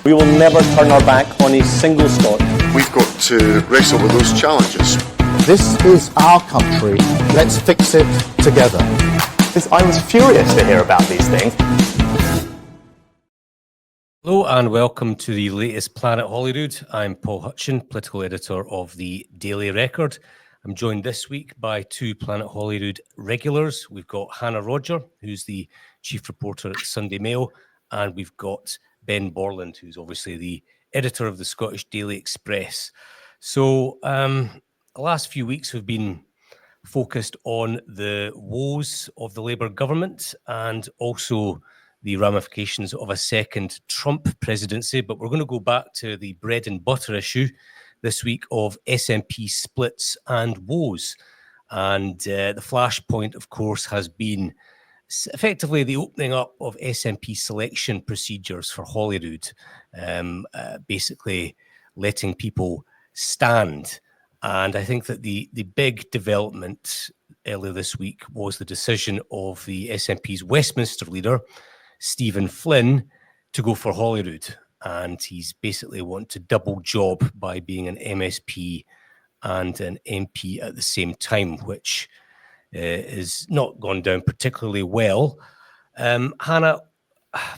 We will never turn our back on a single Scot. We've got to wrestle with those challenges. This is our country. Let's fix it together. I was furious to hear about these things. Hello and welcome to the latest Planet Holyrood. I'm Paul Hutcheon, political editor of the Daily Record. I'm joined this week by two Planet Holyrood regulars. We've got Hannah Rodger, who's the chief reporter at the Sunday Mail, and we've got Ben Borland, who's obviously the editor of the Scottish Daily Express. So the last few weeks have been focused on the woes of the Labour government and also the ramifications of a second Trump presidency. But we're going to go back to the bread and butter issue this week of SNP splits and woes. And the flashpoint, of course, has been effectively the opening up of SNP selection procedures for Holyrood, basically letting people stand. And I think that the big development earlier this week was the decision of the SNP's Westminster leader, Steven Flynn, to go for Holyrood. And he's basically wanting to double job by being an MSP and an MP at the same time, which is not gone down particularly well. Hannah, I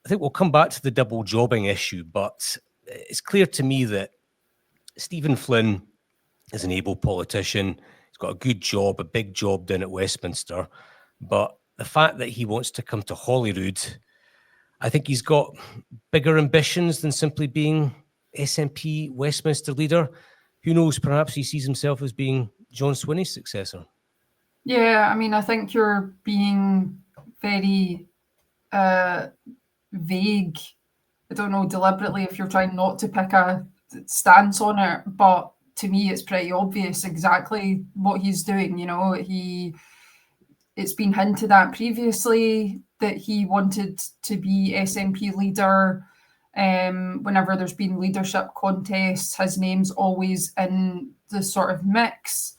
think we'll come back to the double jobbing issue, but it's clear to me that Stephen Flynn is an able politician. He's got a good job, a big job down at Westminster. But the fact that he wants to come to Holyrood, I think he's got bigger ambitions than simply being SNP Westminster leader. Who knows, perhaps he sees himself as being John Swinney's successor. Yeah, I mean, I think you're being very vague. I don't know deliberately if you're trying not to pick a stance on it, but to me, it's pretty obvious exactly what he's doing. You know, it's been hinted at previously that he wanted to be SNP leader. Whenever there's been leadership contests, his name's always in the sort of mix.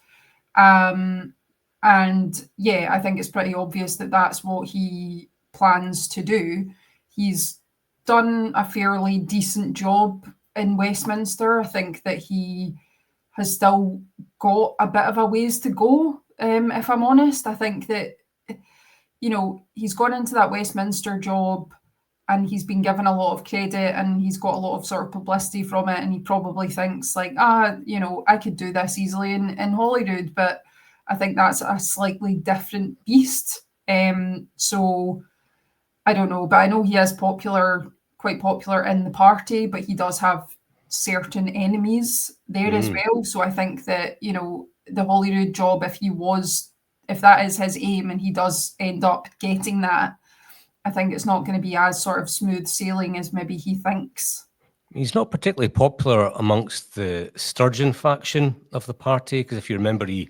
And yeah, I think it's pretty obvious that that's what he plans to do. He's done a fairly decent job in Westminster. I think that he has still got a bit of a ways to go, if I'm honest. I think that, you know, he's gone into that Westminster job and he's been given a lot of credit and he's got a lot of sort of publicity from it, and he probably thinks like, you know, I could do this easily in Holyrood, but I think that's a slightly different beast. So I don't know, but I know he is quite popular in the party, but he does have certain enemies there as well. So I think that, you know, the Holyrood job, if that is his aim and he does end up getting that, I think it's not going to be as sort of smooth sailing as maybe he thinks. He's not particularly popular amongst the Sturgeon faction of the party, because if you remember, he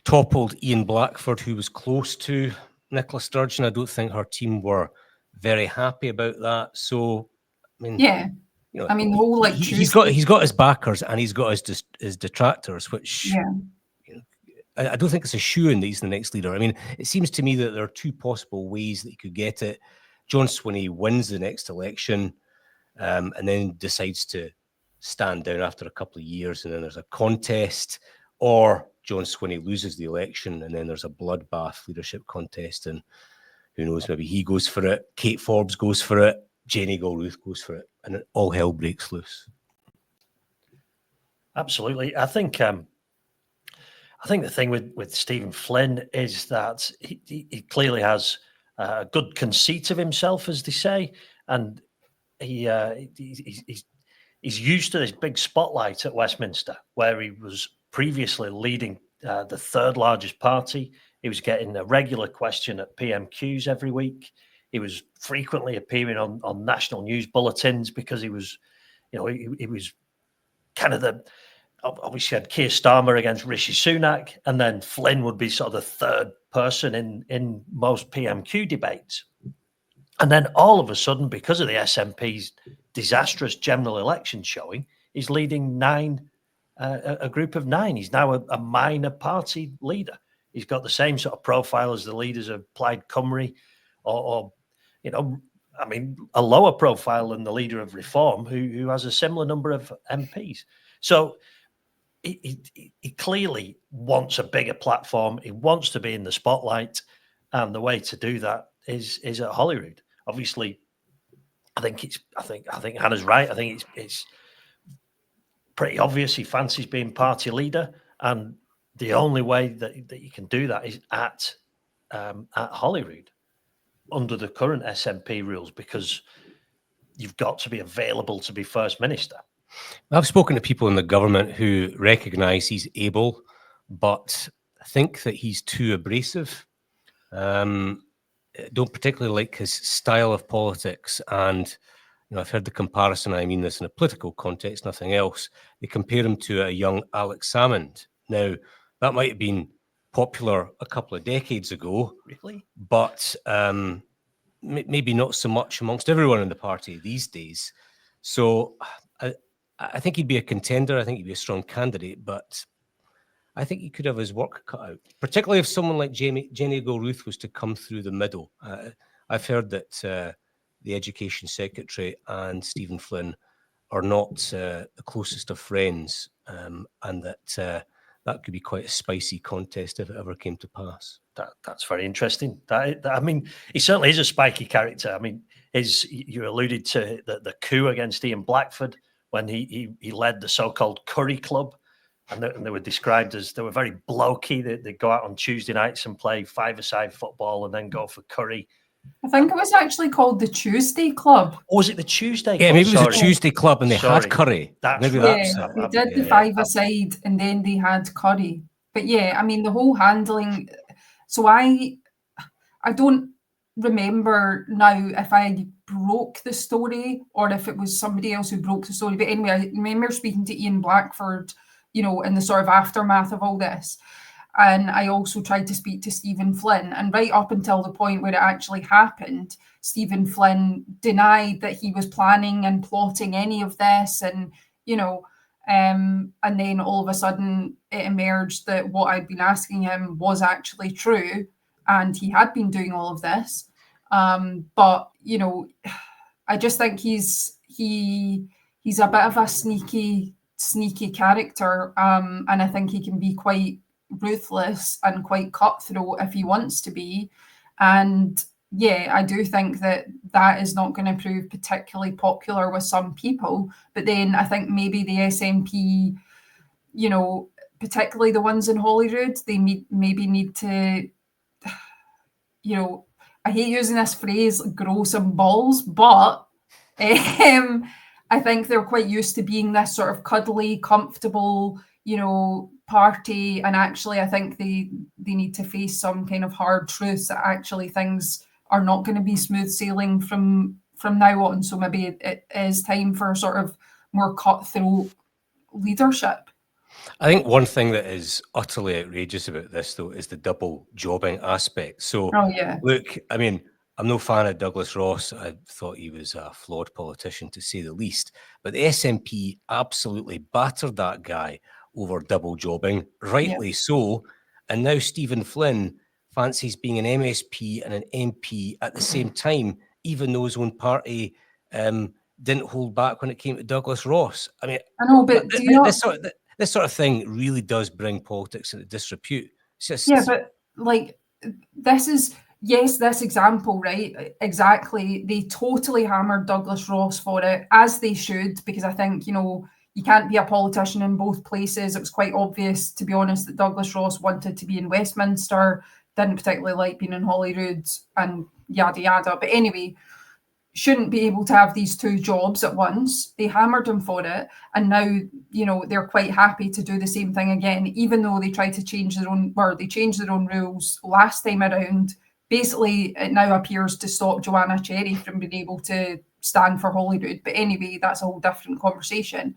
toppled Ian Blackford, who was close to Nicola Sturgeon. I don't think her team were very happy about that. So, I mean, yeah, you know, I mean, the whole like he's got his backers and he's got his detractors, which yeah. You know, I don't think it's a shoo-in that he's the next leader. I mean, it seems to me that there are two possible ways that he could get it. John Swinney wins the next election, and then decides to stand down after a couple of years, and then there's a contest, or John Swinney loses the election and then there's a bloodbath leadership contest, and who knows, maybe he goes for it, Kate Forbes goes for it, Jenny Galruth goes for it, and all hell breaks loose. Absolutely. I think the thing with Stephen Flynn is that he clearly has a good conceit of himself, as they say, and he's used to this big spotlight at Westminster, where he was previously leading the third largest party. He was getting a regular question at PMQs every week. He was frequently appearing on national news bulletins because he was, you know, he was kind of obviously had Keir Starmer against Rishi Sunak, and then Flynn would be sort of the third person in most PMQ debates. And then all of a sudden, because of the SNP's disastrous general election showing, he's leading a group of 9. He's now a minor party leader. He's got the same sort of profile as the leaders of Plaid Cymru or you know, I mean, a lower profile than the leader of Reform, who has a similar number of MPs. So he clearly wants a bigger platform. He wants to be in the spotlight, and the way to do that is at Holyrood. Obviously, I think Hannah's right. I think it's pretty obvious he fancies being party leader, and the only way that you can do that is at Holyrood under the current SNP rules, because you've got to be available to be First Minister. I've spoken to people in the government who recognise he's able, but think that he's too abrasive. Don't particularly like his style of politics. And I've heard the comparison, I mean this in a political context, nothing else. They compare him to a young Alex Salmond. Now, that might have been popular a couple of decades ago, Really? but maybe not so much amongst everyone in the party these days. So I think he'd be a contender. I think he'd be a strong candidate, but I think he could have his work cut out, particularly if someone like Jenny Gilruth was to come through the middle. I've heard that the Education Secretary and Steven Flynn are not the closest of friends, and that could be quite a spicy contest if it ever came to pass. That's very interesting. I mean, he certainly is a spiky character. I mean, you alluded to the coup against Ian Blackford when he led the so-called Curry Club, and they were described as, they were very blokey. They'd go out on Tuesday nights and play five-a-side football and then go for curry. I think it was actually called the Tuesday Club. Or was it the Tuesday Yeah, Club? maybe it was a Tuesday club and they had curry. That's They did the five-a-side and then they had curry. But yeah, I mean, the whole handling. So I don't remember now if I broke the story or if it was somebody else who broke the story. But anyway, I remember speaking to Ian Blackford, in the sort of aftermath of all this. And I also tried to speak to Steven Flynn. And right up until the point where it actually happened, Steven Flynn denied that he was planning and plotting any of this. And, and then all of a sudden it emerged that what I'd been asking him was actually true. And he had been doing all of this. But, I just think he's a bit of a sneaky character. And I think he can be quite ruthless and quite cutthroat if he wants to be. And yeah, I do think that is not going to prove particularly popular with some people. But then I think maybe the SNP, particularly the ones in Holyrood, they maybe need to, I hate using this phrase, grow some balls, but I think they're quite used to being this sort of cuddly, comfortable, party. And actually, I think they need to face some kind of hard truths that actually things are not going to be smooth sailing from now on. So maybe it is time for sort of more cutthroat leadership. I think one thing that is utterly outrageous about this, though, is the double jobbing aspect. So, Look, I mean, I'm no fan of Douglas Ross. I thought he was a flawed politician, to say the least. But the SNP absolutely battered that guy over double jobbing, rightly so. And now Steven Flynn fancies being an MSP and an MP at the same time, even though his own party didn't hold back when it came to Douglas Ross. I mean, I know, but this sort of thing really does bring politics into disrepute. It's just, but like this example, right? Exactly. They totally hammered Douglas Ross for it, as they should, because I think, you can't be a politician in both places. It was quite obvious, to be honest, that Douglas Ross wanted to be in Westminster, didn't particularly like being in Holyrood and yada yada. But anyway, shouldn't be able to have these two jobs at once. They hammered him for it. And now, they're quite happy to do the same thing again, even though they tried to change their own, or they changed their own rules last time around. Basically, it now appears to stop Joanna Cherry from being able to stand for Holyrood. But anyway, that's a whole different conversation.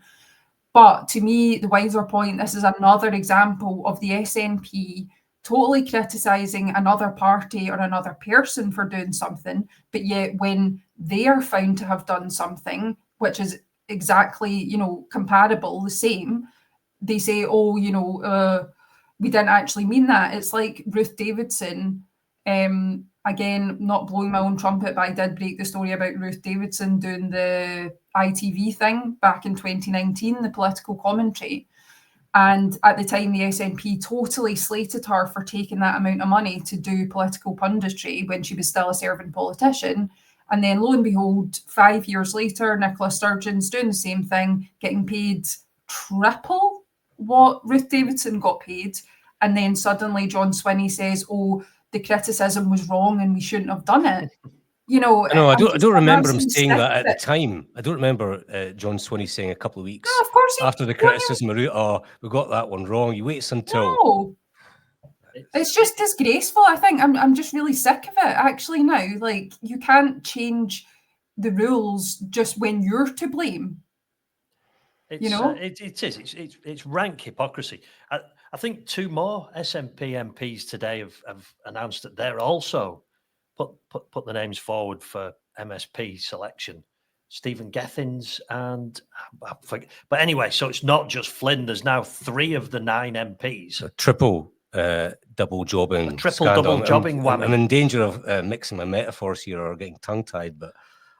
But to me, the wider point, this is another example of the SNP totally criticising another party or another person for doing something, but yet when they are found to have done something which is exactly, comparable, the same, they say, we didn't actually mean that. It's like Ruth Davidson. I again, not blowing my own trumpet, but I did break the story about Ruth Davidson doing the ITV thing back in 2019, the political commentary. And at the time, the SNP totally slated her for taking that amount of money to do political punditry when she was still a serving politician. And then lo and behold, 5 years later, Nicola Sturgeon's doing the same thing, getting paid triple what Ruth Davidson got paid. And then suddenly John Swinney says, oh, the criticism was wrong and we shouldn't have done it. You know, No, I don't remember him seems saying that at the sick. time. I don't remember John Swinney saying a couple of weeks No, of course he after the criticism, oh, we got that one wrong. You wait until... No. It's just disgraceful. I think I'm just really sick of it actually now. Like, you can't change the rules just when you're to blame. It's, you know, it's rank hypocrisy. I think 2 more SNP MPs today have announced that they're also put the names forward for MSP selection. Stephen Gethins and but anyway, so it's not just Flynn. There's now 3 of the 9 MPs. A triple double jobbing. Double jobbing whammy. I'm in danger of mixing my metaphors here or getting tongue-tied, but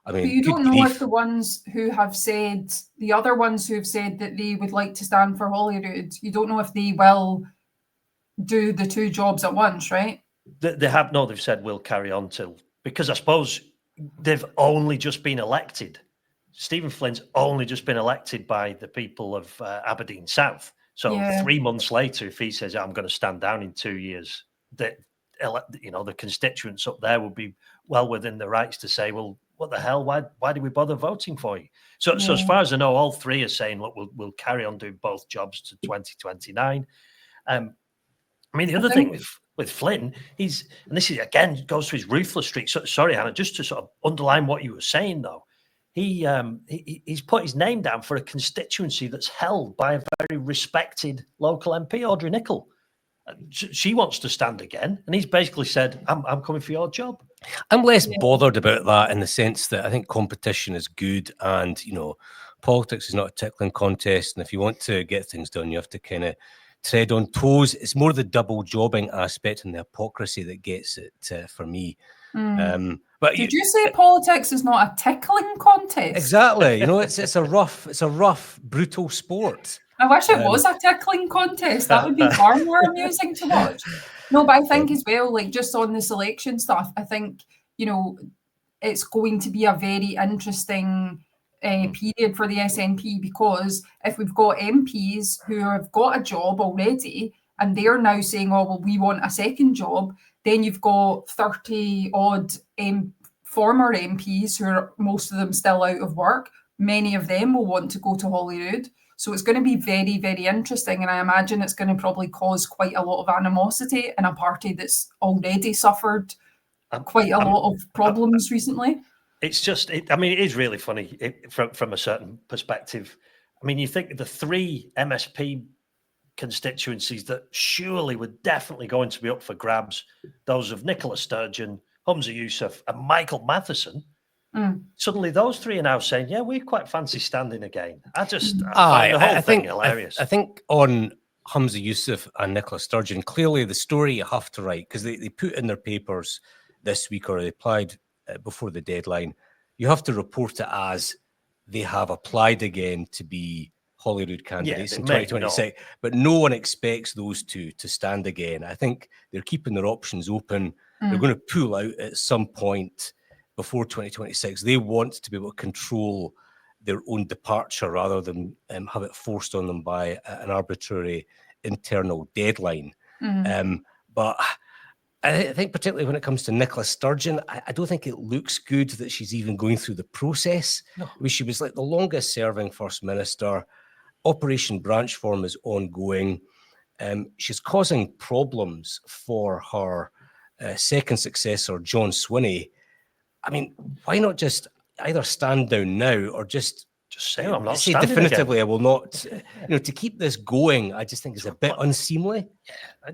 I mean, but you don't know if the ones who have said, the other ones who have said that they would like to stand for Holyrood, you don't know if they will do the 2 jobs at once, right? They've said we'll carry on till, because I suppose they've only just been elected. Stephen Flynn's only just been elected by the people of Aberdeen South. So 3 months later, if he says, I'm going to stand down in 2 years, the constituents up there would be well within the rights to say, well, what the hell? Why did we bother voting for you? So as far as I know, all 3 are saying, look, we'll carry on doing both jobs to 2029. I mean, the other thing with Flynn, and this is again goes to his ruthless streak. So, sorry, Hannah, just to sort of underline what you were saying, though, he's put his name down for a constituency that's held by a very respected local MP, Audrey Nicoll. She wants to stand again, and he's basically said, I'm coming for your job. I'm less bothered about that in the sense that I think competition is good, and politics is not a tickling contest, and if you want to get things done, you have to kind of tread on toes. It's more the double jobbing aspect and the hypocrisy that gets it for me. But did you say politics is not a tickling contest? Exactly. It's a rough, brutal sport. I wish it was a tickling contest. That would be far more amusing to watch. No, but I think as well, like just on the selection stuff, I think, it's going to be a very interesting period for the SNP, because if we've got MPs who have got a job already and they're now saying, oh, well, we want a second job, then you've got 30 odd former MPs who are most of them still out of work. Many of them will want to go to Holyrood. So it's going to be very, very interesting. And I imagine it's going to probably cause quite a lot of animosity in a party that's already suffered quite a lot of problems recently. It's just, it is really funny from a certain perspective. I mean, you think the 3 MSP constituencies that surely were definitely going to be up for grabs, those of Nicola Sturgeon, Humza Yousaf and Michael Matheson, suddenly those 3 are now saying, yeah, we quite fancy standing again. I find the whole thing hilarious. I think on Humza Yousaf and Nicola Sturgeon, clearly the story you have to write, because they put in their papers this week, or they applied before the deadline, you have to report it as they have applied again to be Holyrood candidates in 2026, but no one expects those 2 to stand again. I think they're keeping their options open. They're going to pull out at some point before 2026. They want to be able to control their own departure rather than have it forced on them by an arbitrary internal deadline. But I think particularly when it comes to Nicola Sturgeon, I don't think it looks good that she's even going through the process. No. I mean, she was like the longest serving First Minister. Operation Branchform is ongoing. She's causing problems for her second successor, John Swinney. I mean, why not just either stand down now or just say, I'm not standing definitively again. I will not. To keep this going, I just think it's a bit unseemly. Yeah,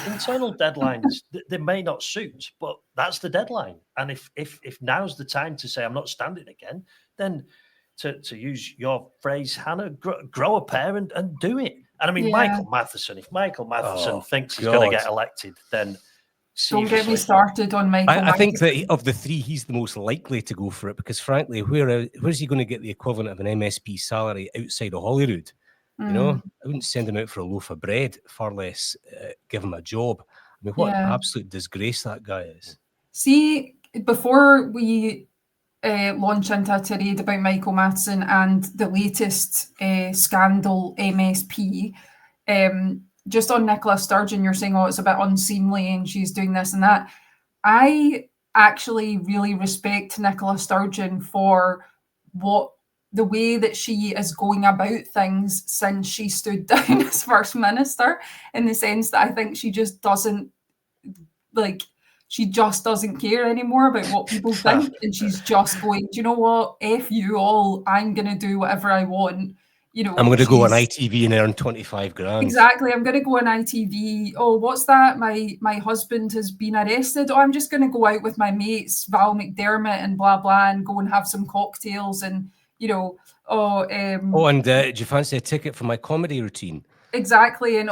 internal deadlines they may not suit, but that's the deadline. And if now's the time to say I'm not standing again, then to use your phrase, Hannah, grow a pair and do it. And I mean, Michael Matheson. If Michael Matheson thinks he's going to get elected, then Don't get me started on Michael. I think that of the three, he's the most likely to go for it because, frankly, where's he going to get the equivalent of an MSP salary outside of Holyrood? You know, I wouldn't send him out for a loaf of bread, far less give him a job. I mean, what an absolute disgrace that guy is. See, before we launch into a tirade about Michael Matheson and the latest scandal MSP, just on Nicola Sturgeon, you're saying, oh, it's a bit unseemly and she's doing this and that. I actually really respect Nicola Sturgeon for the way that she is going about things since she stood down as First Minister, in the sense that I think she just doesn't care anymore about what people think. And she's just going, do you know what? F you all. I'm going to do whatever I want. You know, I'm going to go on ITV and earn 25 grand. Exactly. I'm going to go on ITV. Oh, what's that? My husband has been arrested. Oh, I'm just going to go out with my mates, Val McDermott and blah, blah, and go and have some cocktails and, you know, and do you fancy a ticket for my comedy routine? Exactly. And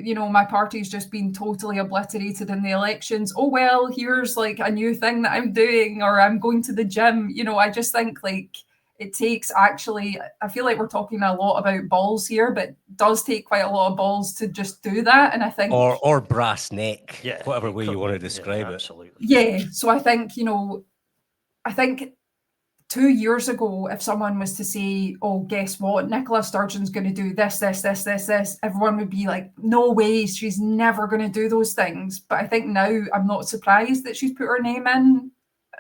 you know, my party's just been totally obliterated in the elections. Oh, well, here's like a new thing that I'm doing, or I'm going to the gym. You know, I just think like it takes actually, I feel like we're talking a lot about balls here, but it does take quite a lot of balls to just do that. And I think or brass neck, whatever way you want to describe it. Absolutely. Yeah. So I think, you know, 2 years ago, if someone was to say, oh, guess what, Nicola Sturgeon's going to do this, everyone would be like, no way, she's never going to do those things. But I think now I'm not surprised that she's put her name in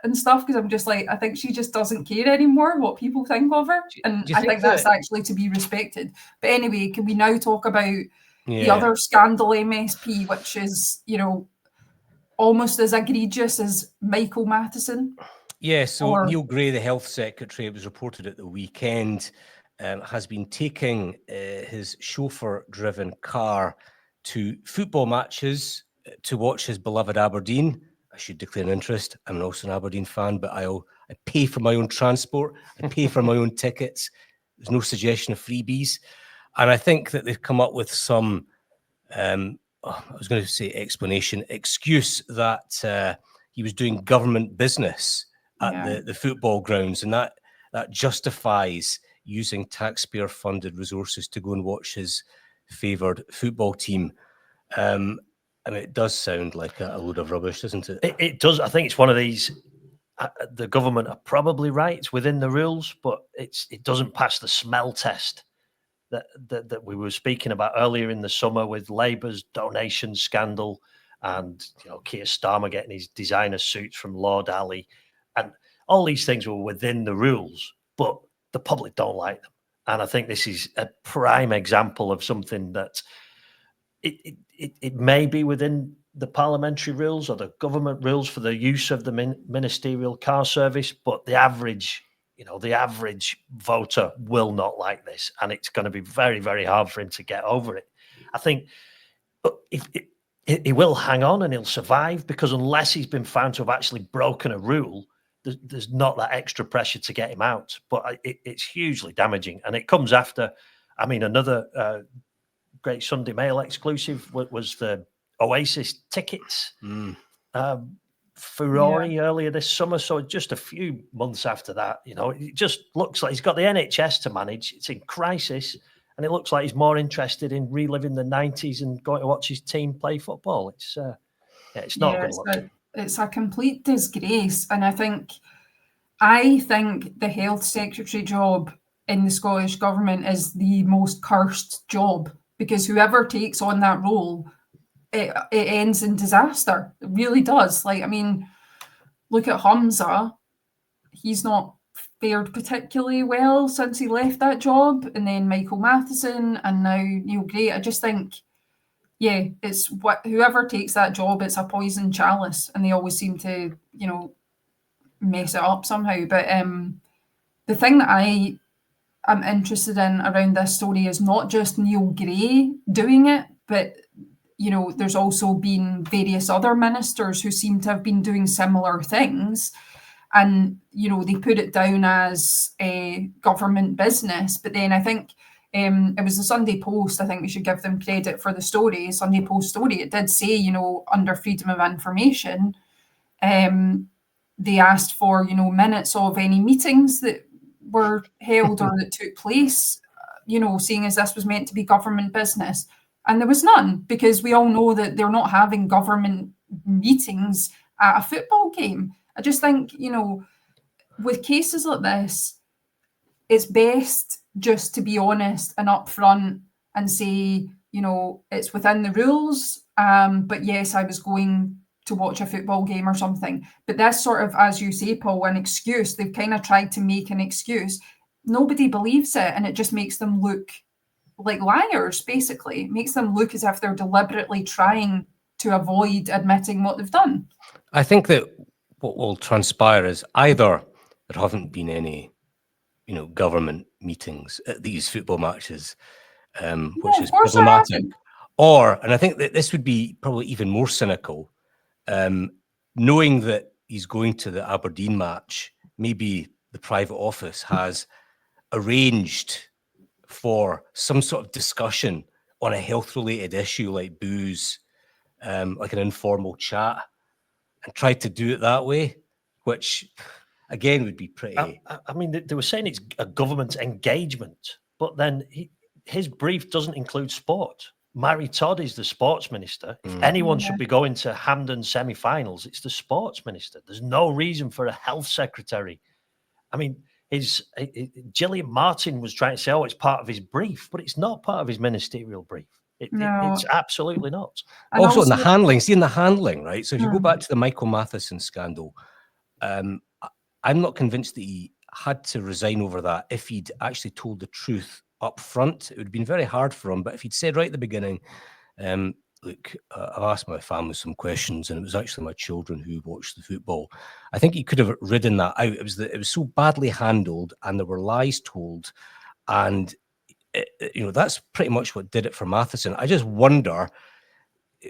and stuff, because I'm just like, I think she just doesn't care anymore what people think of her. And I think that's actually to be respected. But anyway, can we now talk about the other scandal MSP, which is, you know, almost as egregious as Michael Matheson? Yeah, so Neil Gray, the health secretary, it was reported at the weekend, has been taking his chauffeur-driven car to football matches to watch his beloved Aberdeen. I should declare an interest. I'm also an Aberdeen fan, but I pay for my own transport. I pay for my own tickets. There's no suggestion of freebies. And I think that they've come up with some, I was going to say excuse that he was doing government business at the football grounds, and that justifies using taxpayer-funded resources to go and watch his favoured football team. I mean, it does sound like a load of rubbish, doesn't it? It does. I think it's one of these. The government are probably right. It's within the rules, but it doesn't pass the smell test that we were speaking about earlier in the summer with Labour's donation scandal, and Keir Starmer getting his designer suits from Lord Ali. And all these things were within the rules, but the public don't like them. And I think this is a prime example of something that it may be within the parliamentary rules or the government rules for the use of the ministerial car service, but the average voter will not like this. And it's going to be very, very hard for him to get over it. I think he will hang on and he'll survive, because unless he's been found to have actually broken a rule, there's not that extra pressure to get him out. But it's hugely damaging. And it comes after, I mean, another great Sunday Mail exclusive was the Oasis tickets furore earlier this summer. So just a few months after that, it just looks like he's got the NHS to manage. It's in crisis. And it looks like he's more interested in reliving the 90s and going to watch his team play football. It's not a good look. It's a complete disgrace. And I think the health secretary job in the Scottish government is the most cursed job, because whoever takes on that role, it ends in disaster. It really does. Like, I mean, look at Hamza. He's not fared particularly well since he left that job. And then Michael Matheson and now Neil Gray. I just think, it's whoever takes that job, it's a poison chalice, and they always seem to, mess it up somehow. But the thing that I am interested in around this story is not just Neil Gray doing it, but there's also been various other ministers who seem to have been doing similar things. And, they put it down as a government business. But then I think It was the Sunday Post. I think we should give them credit for the story. Sunday Post story. It did say, you know, under freedom of information, they asked for, you know, minutes of any meetings that were held or that took place, you know, seeing as this was meant to be government business. And there was none, because we all know that they're not having government meetings at a football game. I just think, you know, with cases like this, it's best just to be honest and upfront and say, you know, it's within the rules. But yes, I was going to watch a football game or something. But this sort of, as you say, Paul, an excuse, they've kind of tried to make an excuse. Nobody believes it, and it just makes them look like liars, basically. It makes them look as if they're deliberately trying to avoid admitting what they've done. I think that what will transpire is either there haven't been any, you know, government meetings at these football matches, which is problematic. Or, and I think that this would be probably even more cynical, knowing that he's going to the Aberdeen match, maybe the private office has arranged for some sort of discussion on a health-related issue like booze, like an informal chat, and tried to do it that way, which again would be pretty. I mean, they were saying it's a government engagement, but then his brief doesn't include sport. Mary Todd is the sports minister. If anyone should be going to Hampden semi-finals, it's the sports minister. There's no reason for a health secretary. I mean, Gillian Martin was trying to say, oh, it's part of his brief, but it's not part of his ministerial brief. It's absolutely not. And also in the handling, in the handling, right? So if you go back to the Michael Matheson scandal, I'm not convinced that he had to resign over that if he'd actually told the truth up front. It would have been very hard for him, but if he'd said right at the beginning, look, I've asked my family some questions, and it was actually my children who watched the football, I think he could have ridden that out. It was so badly handled, and there were lies told, and you know, that's pretty much what did it for Matheson. I just wonder,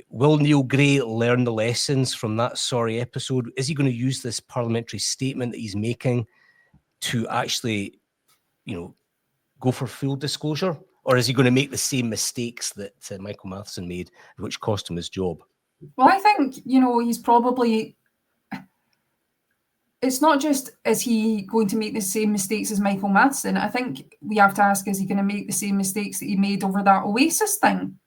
will Neil Gray learn the lessons from that sorry episode? Is he going to use this parliamentary statement that he's making to actually, you know, go for full disclosure? Or is he going to make the same mistakes that Michael Matheson made, which cost him his job? Well, I think, you know, he's probably... It's not just, is he going to make the same mistakes as Michael Matheson? I think we have to ask, is he going to make the same mistakes that he made over that Oasis thing?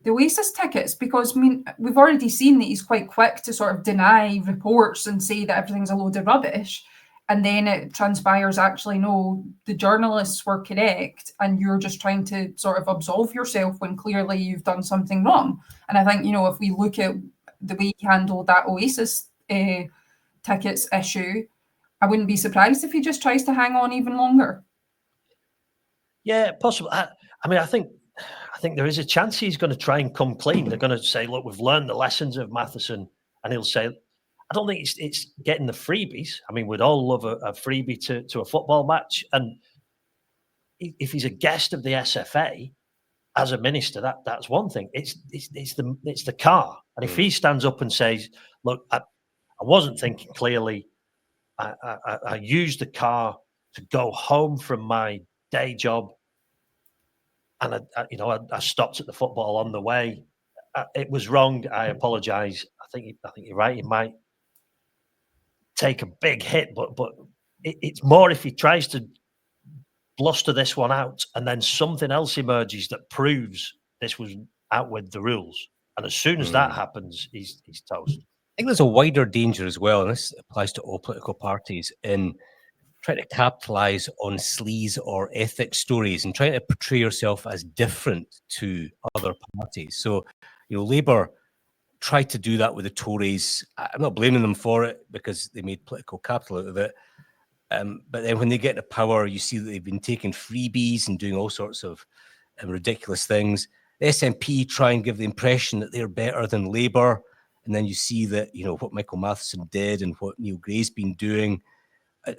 The Oasis tickets? Because, I mean, we've already seen that he's quite quick to sort of deny reports and say that everything's a load of rubbish. And then it transpires, actually, no, the journalists were correct, and you're just trying to sort of absolve yourself when clearly you've done something wrong. And I think, you know, if we look at the way he handled that Oasis tickets issue, I wouldn't be surprised if he just tries to hang on even longer. Yeah, possible. I mean, I think there is a chance he's going to try and come clean. They're going to say, look, we've learned the lessons of Matheson, and he'll say, I don't think it's getting the freebies. I mean, we'd all love a freebie to a football match. And if he's a guest of the SFA as a minister, that's one thing. It's the car. And if he stands up and says, look, I wasn't thinking clearly. I used the car to go home from my day job, and I stopped at the football on the way. It was wrong. I apologise. I think you're right. He might take a big hit, but it's more if he tries to bluster this one out, and then something else emerges that proves this was out with the rules. And as soon as that happens, he's toast. I think there's a wider danger as well, and this applies to all political parties, in trying to capitalise on sleaze or ethics stories and trying to portray yourself as different to other parties. So, you know, Labour tried to do that with the Tories. I'm not blaming them for it because they made political capital out of it. But then when they get to power, you see that they've been taking freebies and doing all sorts of ridiculous things. The SNP try and give the impression that they're better than Labour. And then you see that, you know, what Michael Matheson did and what Neil Gray's been doing.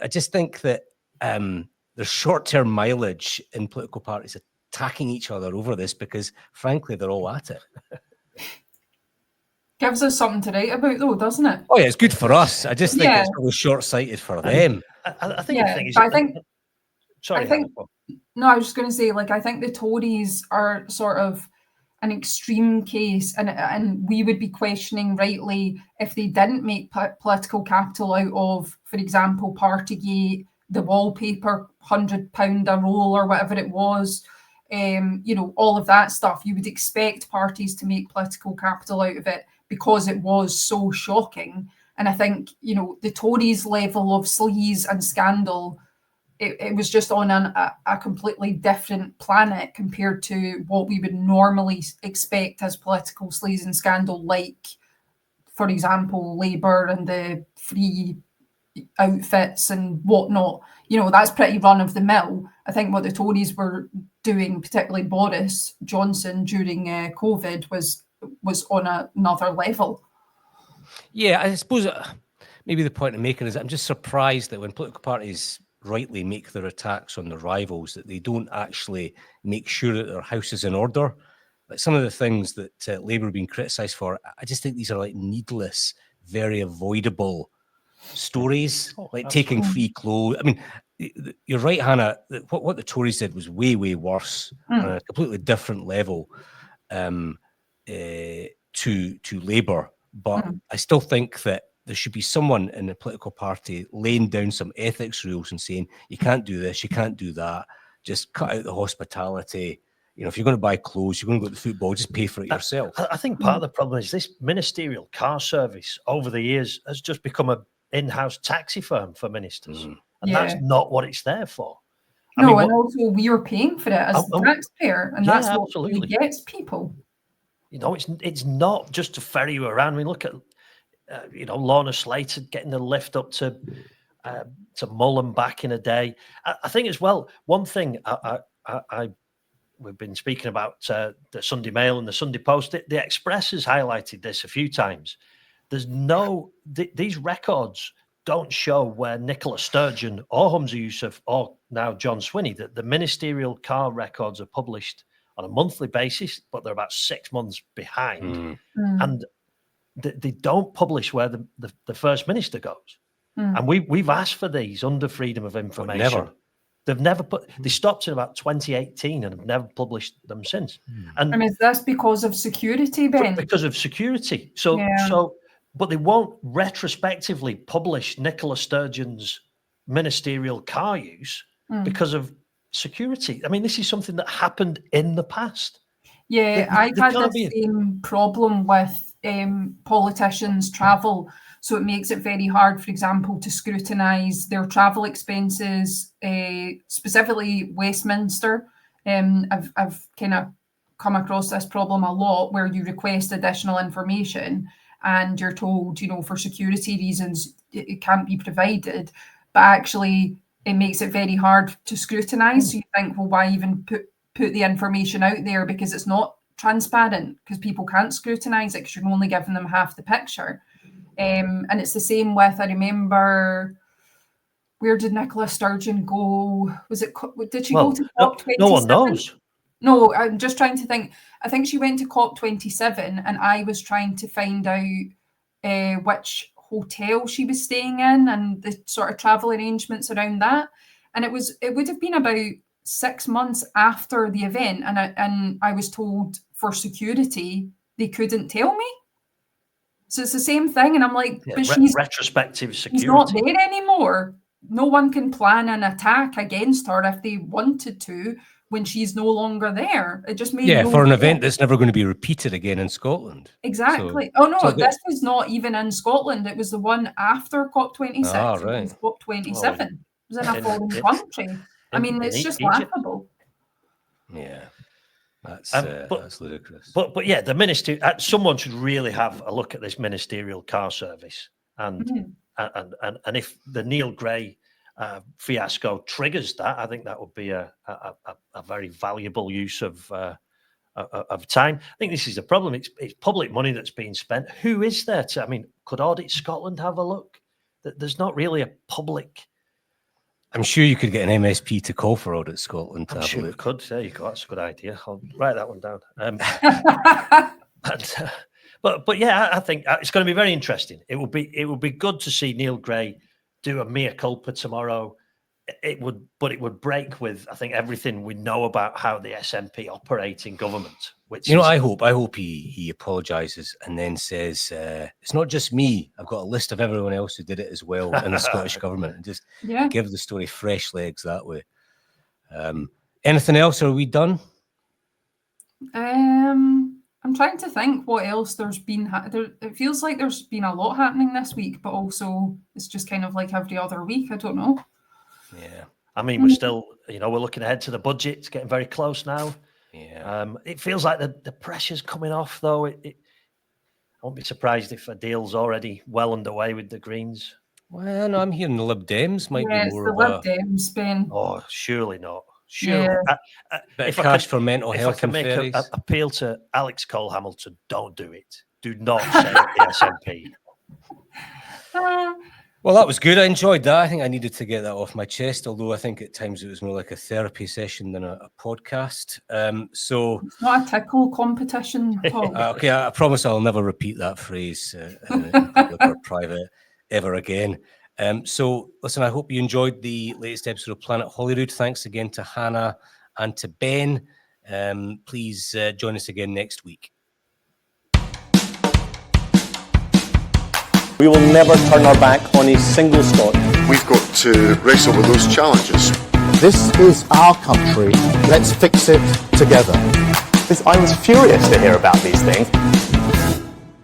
I just think that there's short-term mileage in political parties attacking each other over this because, frankly, they're all at it. Gives us something to write about, though, doesn't it? Oh, yeah, it's good for us. I just think it's really short-sighted for them. I think the thing is... Sorry, No, I was just going to say, like, I think the Tories are sort of an extreme case, and we would be questioning rightly if they didn't make political capital out of, for example, Partygate, the wallpaper, £100 a roll or whatever it was, all of that stuff. You would expect parties to make political capital out of it because it was so shocking. And I think, the Tories' level of sleaze and scandal, it was just on a completely different planet compared to what we would normally expect as political sleaze and scandal, like, for example, Labour and the free outfits and whatnot. That's pretty run of the mill. I think what the Tories were doing, particularly Boris Johnson during COVID, was on another level. Yeah, I suppose maybe the point I'm making is I'm just surprised that when political parties rightly make their attacks on their rivals, that they don't actually make sure that their house is in order. Like some of the things that Labour have been criticised for, I just think these are like needless, very avoidable stories, like taking free clothes. I mean, you're right, Hannah. What the Tories did was way, way worse on a completely different level to Labour. But I still think that there should be someone in the political party laying down some ethics rules and saying, you can't do this, you can't do that. Just cut out the hospitality. If you're going to buy clothes, you're going to go to the football, just pay for it yourself. I think part of the problem is this ministerial car service over the years has just become an in-house taxi firm for ministers. And that's not what it's there for. Also we are paying for it as the taxpayer, and that's what really gets people. It's not just to ferry you around. I mean, look at Lorna Slater getting the lift up to Mull and back in a day. I think as well, one thing we've been speaking about the Sunday Mail and the Sunday Post. The Express has highlighted this a few times. There's these records don't show where Nicola Sturgeon or Humza Yousaf or now John Swinney, that the ministerial car records are published on a monthly basis, but they're about 6 months behind. And they don't publish where the First Minister goes. And we've asked for these under freedom of information. They've never they stopped in about 2018 and have never published them since. And is this because of security, Ben? Because of security. But they won't retrospectively publish Nicola Sturgeon's ministerial car use because of security. I mean, this is something that happened in the past. Yeah, I've had the same problem with politicians' travel. So it makes it very hard, for example, to scrutinise their travel expenses, specifically Westminster. I've kind of come across this problem a lot where you request additional information and you're told, for security reasons, it can't be provided. But actually, it makes it very hard to scrutinise. So you think, well, why even put the information out there? Because it's not transparent, because people can't scrutinise it because you're only giving them half the picture. And it's the same with, I remember, where did Nicola Sturgeon go? Did she go to COP27? No one knows. No, I'm just trying to think. I think she went to COP27 and I was trying to find out which hotel she was staying in and the sort of travel arrangements around that. And it would have been about 6 months after the event. And I was told for security, they couldn't tell me. So it's the same thing. And I'm like, but she's retrospective security. She's not there anymore. No one can plan an attack against her if they wanted to when she's no longer there. It just made for an event that's never going to be repeated again in Scotland. Exactly. This was not even in Scotland. It was the one after COP26. Right. It was COP27. It was in a foreign country. It's just laughable. Yeah. That's ludicrous. But yeah, the ministry. Someone should really have a look at this ministerial car service, and if the Neil Gray fiasco triggers that, I think that would be a very valuable use of time. I think this is the problem. It's public money that's being spent. Who is there to? I mean, could Audit Scotland have a look? There's not really a public. I'm sure you could get an MSP to call for Audit Scotland. I'm sure you could. There you go. That's a good idea. I'll write that one down. But yeah, I think it's going to be very interesting. It will be good to see Neil Gray do a mea culpa tomorrow. it would break with, I think, everything we know about how the SNP operate in government. Which I hope he apologises and then says it's not just me. I've got a list of everyone else who did it as well in the Scottish government, and just give the story fresh legs that way. Anything else? Are we done? I'm trying to think what else there's been. It feels like there's been a lot happening this week, but also it's just kind of like every other week. I don't know. Yeah, I mean, we're still, we're looking ahead to the budget. It's getting very close now. Yeah. It feels like the pressure's coming off, though. I won't be surprised if a deal's already well underway with the Greens. Well, no, I'm hearing the Lib Dems might be more the Lib Dems, Ben. Oh, surely not. Surely. Yeah. If I cash for mental if health I can and make fairies. an appeal to Alex Cole Hamilton, don't do it. Do not say the SNP. Well, that was good. I enjoyed that. I think I needed to get that off my chest, although I think at times it was more like a therapy session than a podcast. So it's not a tickle competition, Paul. Okay, I promise I'll never repeat that phrase in public or private ever again. So listen, I hope you enjoyed the latest episode of Planet Holyrood. Thanks again to Hannah and to Ben. Please join us again next week. We will never turn our back on a single Scot. We've got to wrestle with those challenges. This is our country. Let's fix it together. I was furious to hear about these things.